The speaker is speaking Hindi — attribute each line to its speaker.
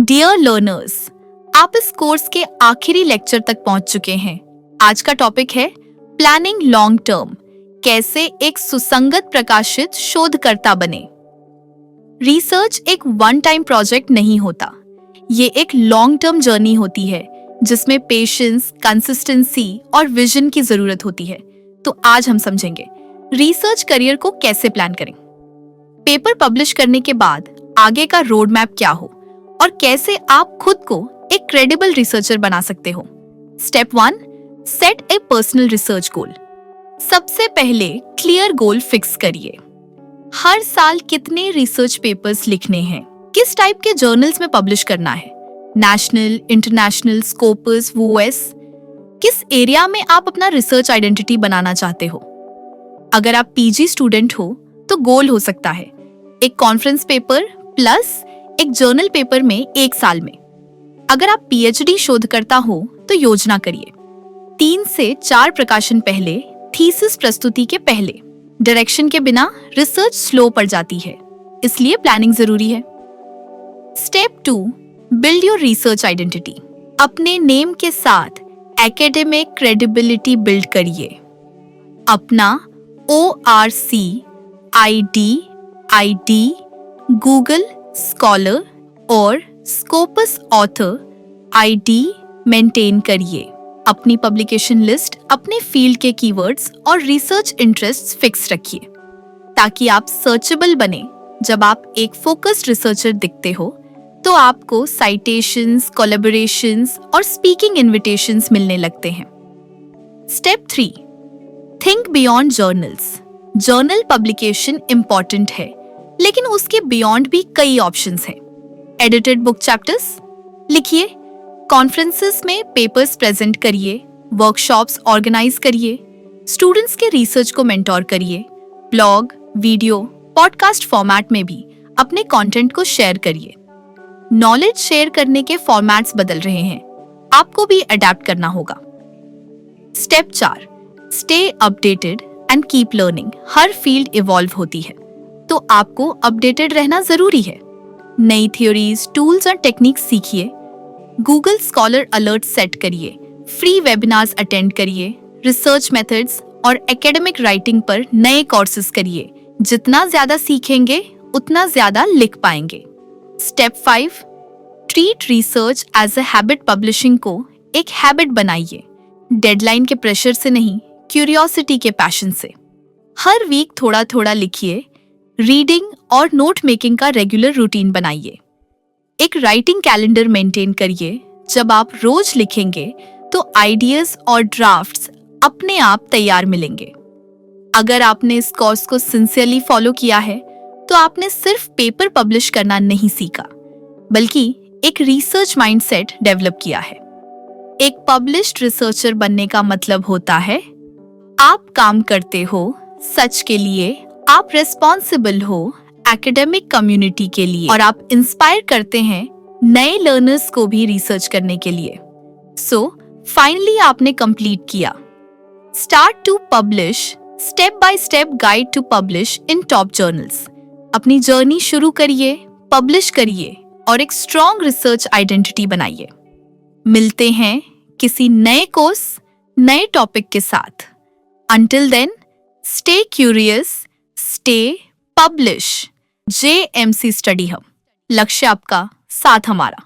Speaker 1: डियर लर्नर्स, आप इस कोर्स के आखिरी लेक्चर तक पहुंच चुके हैं। आज का टॉपिक है प्लानिंग लॉन्ग टर्म, कैसे एक सुसंगत प्रकाशित शोधकर्ता बने। रिसर्च एक वन टाइम प्रोजेक्ट नहीं होता, ये एक लॉन्ग टर्म जर्नी होती है जिसमें पेशेंस, कंसिस्टेंसी और विजन की जरूरत होती है। तो आज हम समझेंगे रिसर्च करियर को कैसे प्लान करें, पेपर पब्लिश करने के बाद आगे का रोड मैप क्या हो और कैसे आप खुद को एक क्रेडिबल रिसर्चर बना सकते हो। स्टेप 1, सेट ए पर्सनल रिसर्च गोल। सबसे पहले क्लियर गोल फिक्स करिए। हर साल कितने रिसर्च पेपर्स लिखने हैं, किस टाइप के जर्नल्स में पब्लिश करना है, नेशनल, इंटरनेशनल, स्कोपस, यूएस, किस एरिया में आप अपना रिसर्च आइडेंटिटी बनाना चाहते हो। अगर आप पीजी स्टूडेंट हो तो गोल हो सकता है एक कॉन्फ्रेंस पेपर प्लस एक जर्नल पेपर में एक साल में। अगर आप पीएचडी शोधकर्ता हो तो योजना करिए 3 से 4 प्रकाशन पहले, थीसिस प्रस्तुति के पहले। डायरेक्शन के बिना रिसर्च स्लो पड़ जाती है, इसलिए प्लानिंग जरूरी है। Step 2, build your research identity. अपने नेम के साथ एकेडमिक क्रेडिबिलिटी बिल्ड करिए। अपना ORC, ID, गूगल स्कॉलर और स्कोपस ऑथर ID मेंटेन करिए। अपनी पब्लिकेशन लिस्ट, अपने फील्ड के कीवर्ड्स और रिसर्च इंटरेस्ट्स फिक्स रखिए ताकि आप सर्चेबल बने। जब आप एक फोकस्ड रिसर्चर दिखते हो तो आपको साइटेशंस, कोलैबोरेशंस और स्पीकिंग इनविटेशंस मिलने लगते हैं। Step 3, think beyond journals. Journal publication important है, लेकिन उसके बियॉन्ड भी कई ऑप्शंस हैं। एडिटेड बुक चैप्टर्स लिखिए, कॉन्फ्रेंसेस में पेपर्स प्रेजेंट करिए, वर्कशॉप्स ऑर्गेनाइज करिए, स्टूडेंट्स के रिसर्च को मेंटोर करिए, ब्लॉग, वीडियो, पॉडकास्ट फॉर्मेट में भी अपने कंटेंट को शेयर करिए। नॉलेज शेयर करने के फॉर्मेट्स बदल रहे हैं, आपको भी अडेप्ट करना होगा। Step 4, stay updated and keep learning. Her field evolve होती है, तो आपको अपडेटेड रहना जरूरी है। नई थ्योरीज, टूल्स और टेक्निक्स सीखिए, गूगल स्कॉलर अलर्ट सेट करिए, फ्री वेबिनार्स अटेंड करिए, रिसर्च मेथड्स और एकेडमिक राइटिंग पर नए कोर्सेज करिए। जितना ज्यादा सीखेंगे उतना ज्यादा लिख पाएंगे। Step 5, treat research as a habit. Publishing को एक हैबिट बनाइए, डेडलाइन के प्रेशर से नहीं, क्यूरियोसिटी के पैशन से। हर वीक थोड़ा थोड़ा लिखिए, रीडिंग और नोट मेकिंग का रेगुलर रूटीन बनाइए। एक राइटिंग कैलेंडर मेंटेन करिए। जब आप रोज लिखेंगे तो आइडियाज और ड्राफ्ट्स अपने आप तैयार मिलेंगे। अगर आपने इस कोर्स को सिंसियरली फॉलो किया है तो आपने सिर्फ पेपर पब्लिश करना नहीं सीखा, बल्कि एक रिसर्च माइंडसेट डेवलप किया है। एक पब्लिश्ड रिसर्चर बनने का मतलब होता है आप काम करते हो सच के लिए, आप रिस्पॉन्सिबल हो एकेडमिक कम्युनिटी के लिए और आप इंस्पायर करते हैं नए लर्नर्स को भी रिसर्च करने के लिए। सो फाइनली आपने कंप्लीट किया। Start to publish, step by step guide to publish in top journals. अपनी जर्नी शुरू करिए, पब्लिश करिए और एक स्ट्रॉन्ग रिसर्च आइडेंटिटी बनाइए। मिलते हैं किसी नए कोर्स, नए टॉपिक के साथ। Until then, stay curious, stay publish। JMC study hub, लक्ष्य आपका, साथ हमारा।